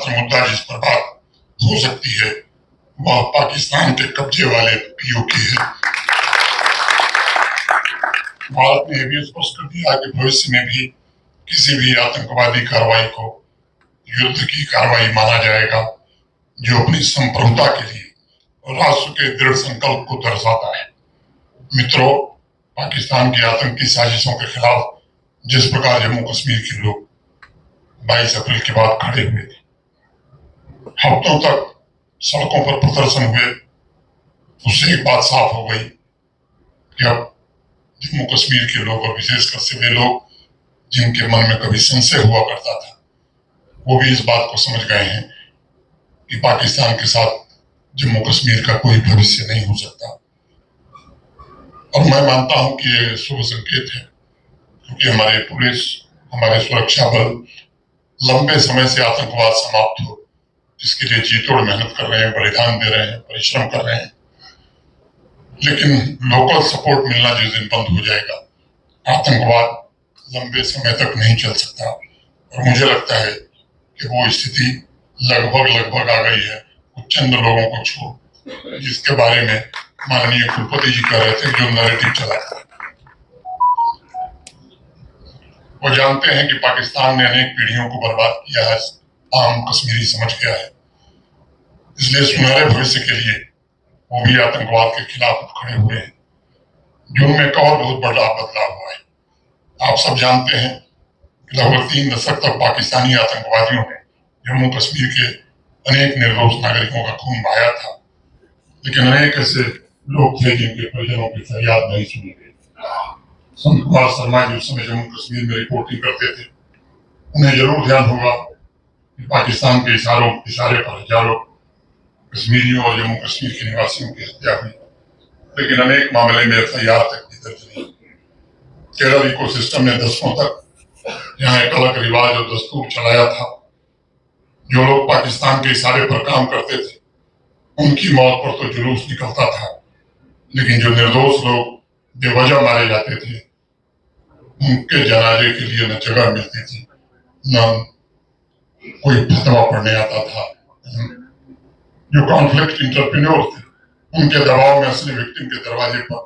एकमात्र मुद्दा जिस पर बात हो सकती है वह पाकिस्तान के कब्जे वाले पीओके है। भारत ने यह भी स्पष्ट कर दिया कि भविष्य में भी किसी भी आतंकवादी कार्रवाई को युद्ध की कार्रवाई माना जाएगा, जो अपनी संप्रभुता के लिए और राष्ट्र के दृढ़ संकल्प को दर्शाता है। मित्रों, पाकिस्तान की आतंकी साजिशों के खिलाफ जिस प्रकार जम्मू कश्मीर के लोग 22 अप्रैल के बाद खड़े हुए थे, हफ्तों तक सड़कों पर प्रदर्शन हुए, उससे एक बात साफ हो गई कि अब जम्मू कश्मीर के लोग और विशेषकर से वे लोग जिनके मन में कभी संशय हुआ करता था, वो भी इस बात को समझ गए हैं कि पाकिस्तान के साथ जम्मू कश्मीर का कोई भविष्य नहीं हो सकता। और मैं मानता हूं कि ये शुभ संकेत है, क्योंकि हमारे पुलिस, हमारे सुरक्षा बल लंबे समय से आतंकवाद समाप्त हो इसके लिए जी तोड़ मेहनत कर रहे हैं, बलिदान दे रहे हैं, परिश्रम कर रहे हैं। लेकिन लोकल सपोर्ट मिलना जिस दिन बंद हो जाएगा, आतंकवाद लंबे समय तक नहीं चल सकता। और मुझे लगता है कि वो स्थिति लगभग आ गई है, कुछ चंद लोगों को छोड़, जिसके बारे में माननीय कुलपति जी कह रहे थे, जो नैरेटिव चला था। वो जानते हैं कि पाकिस्तान ने अनेक पीढ़ियों को बर्बाद किया है, आम कश्मीरी समझ गया है। इसलिए सुनहरे भविष्य के लिए वो भी आतंकवाद के खिलाफ खड़े हुए हैं। जून में एक और बहुत बड़ा बदलाव हुआ है। आप सब जानते हैं कि लगभग 3 दशक तक पाकिस्तानी आतंकवादियों ने जम्मू कश्मीर के अनेक निर्दोष नागरिकों का खून बहाया था, लेकिन अनेक ऐसे लोग थे जिनके परिजनों की फरियाद नहीं सुनी गई। संत कुमार शर्मा जी उस समय जम्मू कश्मीर में रिपोर्टिंग करते थे। उन्हें जरूर ध्यान होगा कि पाकिस्तान के इशारे पर हजारों कश्मीरियों और जम्मू कश्मीर के निवासियों की हत्या हुई, लेकिन अनेक मामले में FIR तक भी दर्ज नहीं। केरल इको सिस्टम ने दशकों तक यहाँ एक अलग रिवाज और दस्तूर चलाया था। जो लोग पाकिस्तान के इशारे पर काम करते थे, उनकी मौत पर तो जुलूस निकलता था, लेकिन जो निर्दोष लोग बेवजह मारे जाते थे, उनके जनाजे के लिए न जगह मिलती थी, न कोई फतवा पढ़ने आता था। जो कॉन्फ्लिक्ट इंटरप्रेन्योर थे, उनके दबाव में असली विक्टिम के दरवाजे पर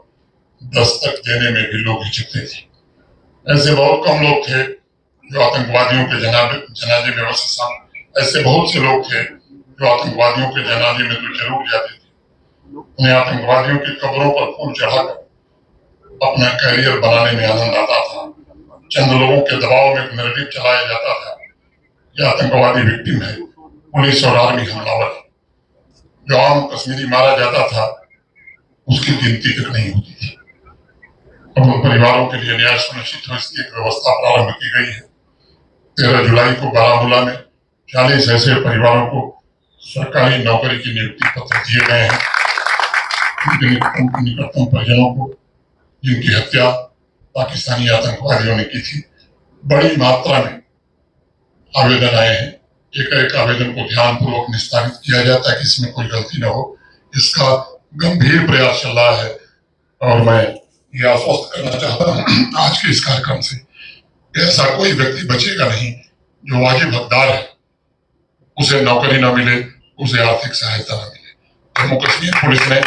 दस्तक देने में भी लोग हिचकते थे। ऐसे बहुत कम लोग थे जो आतंकवादियों के जनाजे में अवश्य शामिल। ऐसे बहुत से लोग थे जो आतंकवादियों के जनाजे में तो जरूर जाते थे। उन्हें आतंकवादियों की कब्रों पर फूल चढ़ाकर अपना कैरियर बनाने में आनंद आता था। चंद लोगों के दबाव में एक नैरेटिव चलाया जाता था कि आतंकवादी विक्टिम है, पुलिस और आर्मी हमलावर है। जो आम कश्मीरी मारा जाता था, उसकी गिनती तक नहीं होती थी। अब उन परिवारों के लिए न्याय सुनिश्चित हो, इसकी एक व्यवस्था प्रारंभ की गई है। 13 जुलाई को बारामूला में 40 ऐसे परिवारों को सरकारी नौकरी की नियुक्ति पत्र दिए गए हैं। उनके निकटतम परिजनों को, जिनकी हत्या पाकिस्तानी आतंकवादियों ने की थी, बड़ी मात्रा में आवेदन आए हैं। एक आवेदन को ध्यानपूर्वक निस्तारित किया जाता है कि इसमें कोई गलती न हो। इसका गंभीर प्रयास चल रहा है और मैं ये आश्वस्त करना चाहता हूँ आज के इस कार्यक्रम से, ऐसा कोई व्यक्ति बचेगा नहीं जो वाजिब हकदार है, उसे नौकरी न मिले, उसे आर्थिक सहायता न मिले। जम्मू कश्मीर पुलिस ने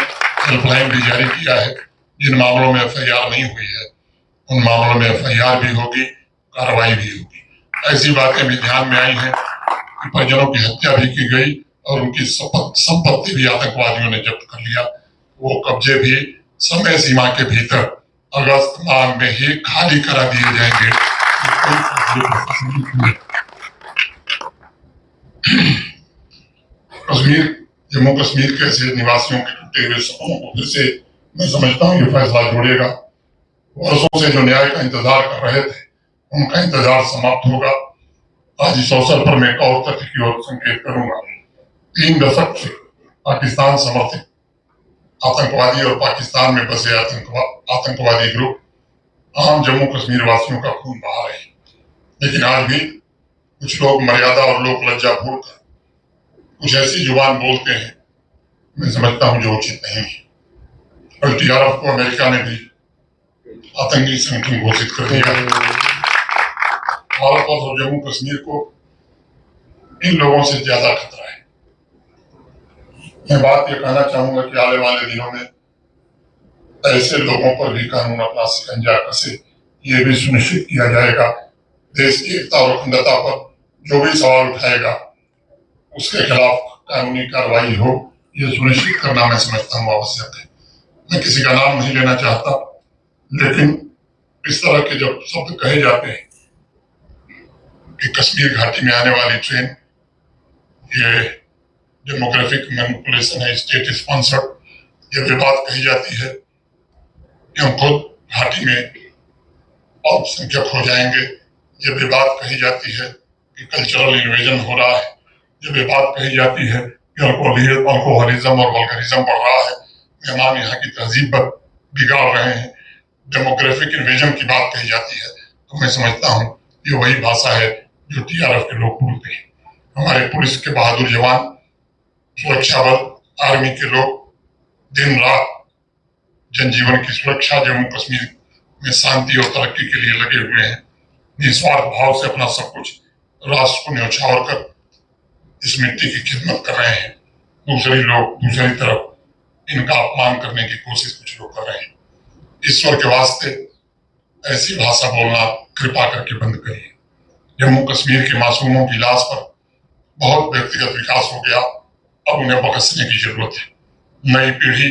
हेल्पलाइन भी जारी किया है। जिन मामलों में FIR नहीं हुई है, उन मामलों में FIR भी होगी, कार्रवाई भी होगी। ऐसी बातें भी ध्यान में आई हैं कि परिजनों की हत्या भी की गई और उनकी संपत्ति भी आतंकवादियों ने जब्त कर लिया। वो कब्जे भी समय सीमा के भीतर अगस्त माह में ही खाली करा दिए जाएंगे। जम्मू कश्मीर के ऐसे निवासियों के टूटे हुए सपनों को फिर से मैं समझता हूँ ये फैसला जोड़ेगा। वर्षों से जो न्याय का इंतजार कर रहे थे, उनका इंतजार समाप्त होगा। आज इस अवसर पर मैं एक और तथ्य की ओर संकेत करूंगा। 3 दशक से पाकिस्तान समर्थित आतंकवादी और पाकिस्तान में बसे आतंकवादी ग्रुप आम जम्मू कश्मीर वासियों का खून बहा रहे हैं, लेकिन आज भी कुछ लोग मर्यादा और लोक लज्जा भूलकर कुछ ऐसी जुबान बोलते हैं, मैं समझता हूं जो उचित नहीं है। और TRF को अमेरिका ने भी आतंकी संगठन घोषित कर दिया है। भारत और जम्मू कश्मीर को इन लोगों से ज्यादा खतरा है। मैं बात ये कहना चाहूंगा कि आने वाले दिनों में ऐसे लोगों पर भी कानून अपना शिकंजा कसे, ये भी सुनिश्चित किया जाएगा। देश की एकता और अखंडता पर जो भी सवाल उठाएगा उसके खिलाफ कानूनी कार्रवाई हो, ये सुनिश्चित करना मैं समझता हूँ आवश्यक है। मैं किसी का नाम नहीं लेना चाहता, लेकिन इस तरह के जब शब्द कहे जाते हैं कि कश्मीर घाटी में आने वाली ट्रेन ये डेमोग्राफिक मैनिपुलेशन है, स्टेट स्पॉन्सर्ड, ये भी बात कही जाती है कि हम खुद घाटी में अल्पसंख्यक हो जाएंगे, ये भी बात कही जाती है कि कल्चरल इन्वेजन हो रहा है, ये भी बात कही जाती है कि अल्कोहलिज्म और वल्गरिज्म बढ़ रहा है, मेहमान यहाँ की तहजीब बिगाड़ रहे हैं, डेमोग्राफिक इन्वेजन की बात कही जाती है। तो मैं समझता हूँ ये वही भाषा है जो TRF के लोग बोलते हैं। हमारे पुलिस के बहादुर जवान, सुरक्षा बल, आर्मी के लोग दिन रात जनजीवन की सुरक्षा, जम्मू कश्मीर में शांति और तरक्की के लिए लगे हुए हैं। निस्वार्थ भाव से अपना सब कुछ राष्ट्र को न्यौछावर कर इस मिट्टी की खिदमत कर रहे हैं। दूसरी तरफ इनका अपमान करने की कोशिश कुछ लोग कर रहे हैं। ईश्वर के वास्ते ऐसी भाषा बोलना कृपा करके बंद करिए। जम्मू कश्मीर के मासूमों की लाश पर बहुत व्यक्तिगत विकास हो गया, अब उन्हें बख्शने की जरूरत है। नई पीढ़ी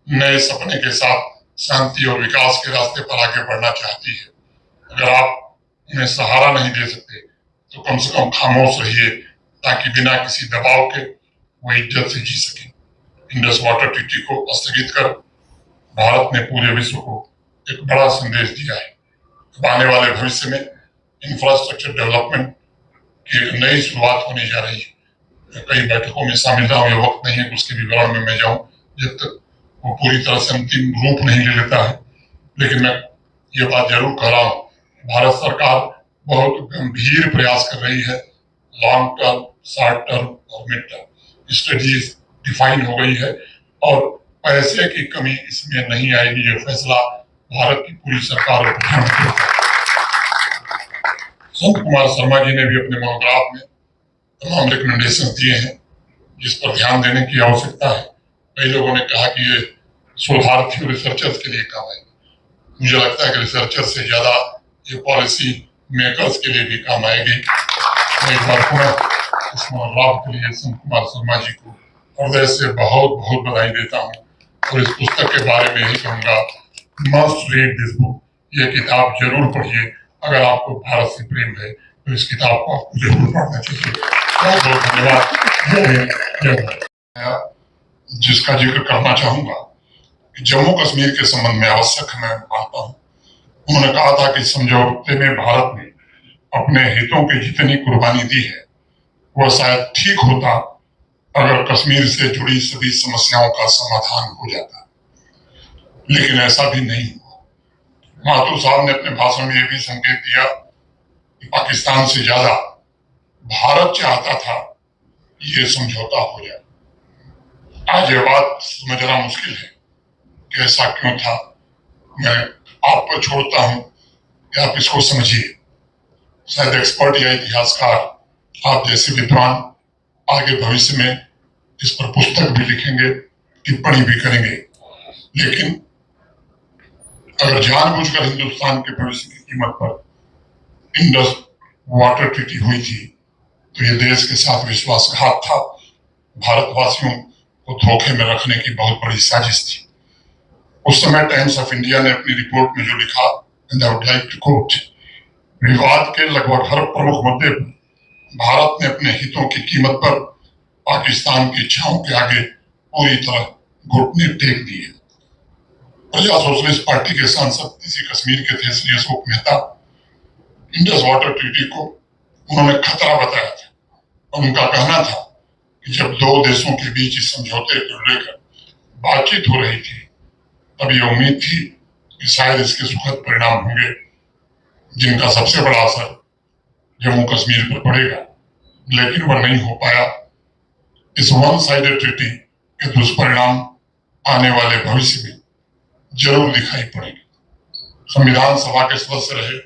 नए सपने के साथ शांति और विकास के रास्ते पर आगे बढ़ना चाहती है। अगर आप उन्हें सहारा नहीं दे सकते तो कम से कम खामोश रहिए, ताकि बिना किसी दबाव के वो इज्जत से जी सके। इंडस वाटर ट्रीटी को स्थगित कर भारत ने पूरे विश्व को एक बड़ा संदेश दिया है। अब आने वाले भविष्य में इंफ्रास्ट्रक्चर डेवलपमेंट की एक नई शुरुआत होने जा रही है। कई बैठकों में शामिल रहा हूं, ये वक्त नहीं है कि उसके विवरण में मैं जाऊं जब तक वो पूरी तरह से अंतिम रूप नहीं ले लेता है। लेकिन मैं ये बात जरूर कह रहा हूँ, भारत सरकार बहुत गंभीर प्रयास कर रही है। लॉन्ग टर्म, शॉर्ट टर्म और मिड टर्म स्ट्रेटजीज डिफाइन हो गई है और पैसे की कमी इसमें नहीं आएगी। ये फैसला भारत की पूरी सरकार और प्रधानमंत्री संत कुमार शर्मा जी ने भी अपने मोनोग्राफ में तमाम रिकमेंडेशन दिए हैं, जिस पर ध्यान देने की आवश्यकता है। कई लोगों ने कहा कि ये शोधार्थी और रिसर्चर्स के लिए काम आएगी। मुझे लगता है कि रिसर्चर्स से ज्यादा ये पॉलिसी मेकर्स के लिए भी काम आएगी। मैं एक बार पुनः इस मोनोग्राफ के लिए संत कुमार शर्मा जी को हृदय से बहुत बहुत बधाई देता हूँ और इस पुस्तक के बारे में यही कहूँगा, मस्ट रीड दिस बुक। ये किताब जरूर पढ़िए। अगर आपको भारत से प्रेम है तो इस किताब को आपको जरूर पढ़ना चाहिए। बहुत बहुत धन्यवाद। जिसका जिक्र करना चाहूंगा कि जम्मू कश्मीर के संबंध में आवश्यक मैं मानता हूँ। उन्होंने कहा था कि समझौते में भारत ने अपने हितों की जितनी कुर्बानी दी है वह शायद ठीक होता अगर कश्मीर से जुड़ी सभी समस्याओं का समाधान हो जाता, लेकिन ऐसा भी नहीं हुआ। माथुर साहब ने अपने भाषण में यह भी संकेत दिया कि पाकिस्तान से ज्यादा भारत चाहता था ये समझौता हो जाए। आज ये बात समझना मुश्किल है कि ऐसा क्यों था। मैं आप पर छोड़ता हूं कि आप इसको समझिए। शायद एक्सपर्ट या इतिहासकार आप जैसे विद्वान आगे भविष्य में इस पर पुस्तक भी लिखेंगे, टिप्पणी भी करेंगे। लेकिन अगर जानबूझकर हिंदुस्तान के भविष्य की कीमत पर इंडस वाटर ट्रीटी हुई थी तो ये देश के साथ विश्वासघात था। भारतवासियों को धोखे में रखने की बहुत बड़ी साजिश थी। उस समय टाइम्स ऑफ इंडिया ने अपनी रिपोर्ट में जो लिखा, and I would like to quote, विवाद के लगभग हर प्रमुख मुद्दे पर भारत ने अपने हितों की कीमत पर पाकिस्तान की इच्छाओं के आगे पूरी तरह घुटने टेक दिए। प्रजा सोशलिस्ट पार्टी के सांसद इसी कश्मीर के थे Shri Ashok Mehta. Indus water treaty को उन्होंने खतरा बताया था और उनका कहना था कि जब दो देशों के बीच इस समझौते को लेकर बातचीत हो रही थी तब ये उम्मीद थी कि शायद इसके सुखद परिणाम होंगे, जिनका सबसे बड़ा असर जम्मू कश्मीर पर पड़ेगा, लेकिन वह नहीं हो पाया। इस वन साइडेड ट्रीटी के दुष्परिणाम आने वाले भविष्य में जरूर दिखाई पड़ेंगे। संविधान सभा के सदस्य रहे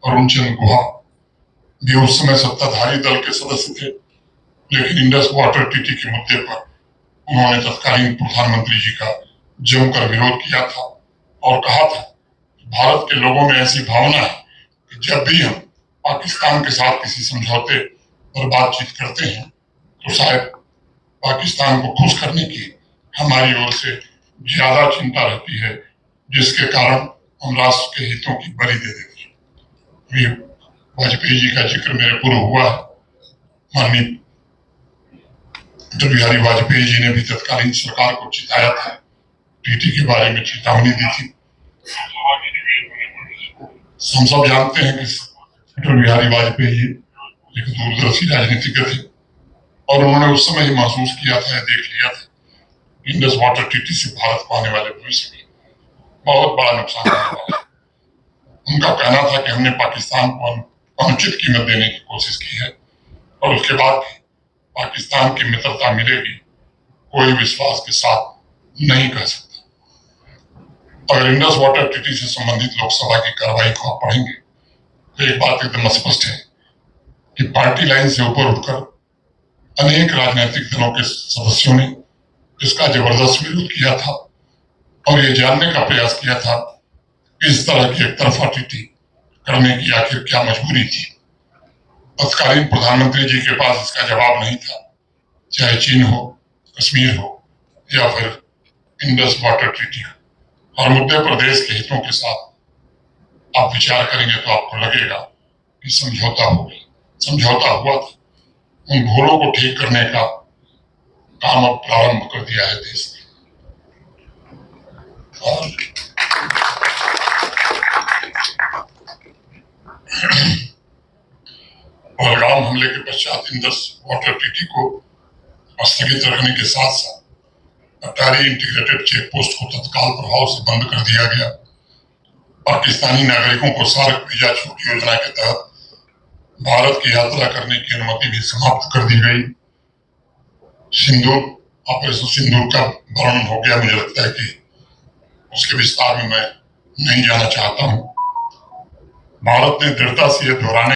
अरुण चंद्र गुहा भी उस समय सत्ताधारी दल के सदस्य थे। लेकिन इंडस वाटर ट्रीटी के मुद्दे पर उन्होंने तत्कालीन प्रधानमंत्री जी का जमकर विरोध किया था और कहा था भारत के लोगों में ऐसी भावना है कि जब भी हम पाकिस्तान के साथ किसी समझौते पर बातचीत करते हैं तो शायद पाकिस्तान को खुश करने की हमारी ओर से ज्यादा चिंता रहती है, जिसके कारण हम राष्ट्र के हितों की बलि दे देते हैं। वाजपेयी जी का जिक्र मेरे पूर्व हुआ है। माननीय अटल बिहारी वाजपेयी जी ने भी तत्कालीन सरकार को चिताया था, टीटी के बारे में चेतावनी दी थी। हम सब जानते हैं कि अटल बिहारी वाजपेयी जी एक दूरदर्शी राजनीतिज्ञ थे और उन्होंने उस समय ही महसूस किया था या देख लिया था इंडस वाटर ट्रीटी से भारत को आने वाले भविष्य में बहुत बड़ा नुकसान होने वाला है। उनका कहना था कि हमने पाकिस्तान को अनुचित कीमत देने की कोशिश की है और उसके बाद भी पाकिस्तान की मित्रता मिलेगी, कोई विश्वास के साथ नहीं कह सकता। अगर इंडस वाटर ट्रीटी से संबंधित लोकसभा की कार्रवाई को आप पढ़ेंगे तो एक बात एकदम स्पष्ट है कि पार्टी लाइन से ऊपर उठकर अनेक राजनीतिक दलों के सदस्यों ने इसका जबरदस्त विरोध किया था और ये जानने का प्रयास किया था कि इस तरह की एकतरफा ट्रीटी करने की आखिर क्या मजबूरी थी। तत्कालीन प्रधानमंत्री जी के पास इसका जवाब नहीं था, चाहे चीन हो, कश्मीर हो या फिर इंडस वाटर ट्रीटी हो। हर मुद्दे पर देश के हितों के साथ आप विचार करेंगे तो आपको लगेगा कि समझौता हो गया, समझौता हुआ था। उन भूलों को ठीक करने का काम अब प्रारंभ कर दिया है देश ने। और पहलगाम हमले के पश्चात इंडस वाटर ट्रीटी को स्थगित रखने के साथ साथ अटारी इंटीग्रेटेड चेक पोस्ट को तत्काल प्रभाव से बंद कर दिया गया। पाकिस्तानी नागरिकों को सार्क वीजा छूट योजना के तहत भारत की यात्रा करने की अनुमति भी समाप्त कर दी गई। सिंदूर ऑपरेशन सिंदूर का वर्णन हो गया, मुझे लगता है कि उसके विस्तार में मैं नहीं जाना चाहता हूं। भारत ने दृढ़ता से यह दोहराने